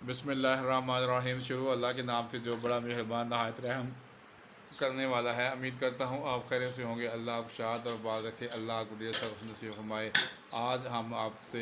बिस्मिल्लाहिर्रहमानिर्रहीम। शुरू अल्लाह के नाम से जो बड़ा मेहरबान नहायत रहम करने वाला है। उम्मीद करता हूँ आप खैर से होंगे। अल्लाह आप शाद और बात रखे, अल्लाह आपको ढेर सारा नसीब फरमाए। आज हम आपसे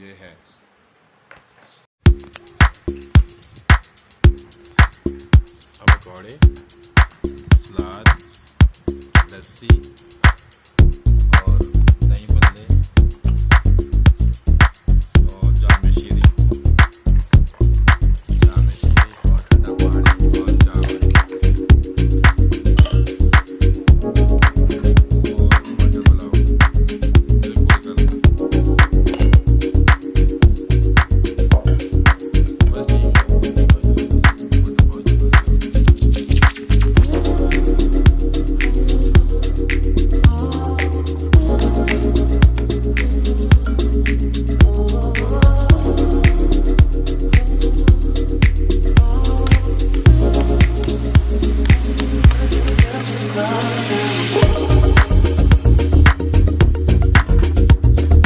ये है पकौड़े, सलाद, लस्सी,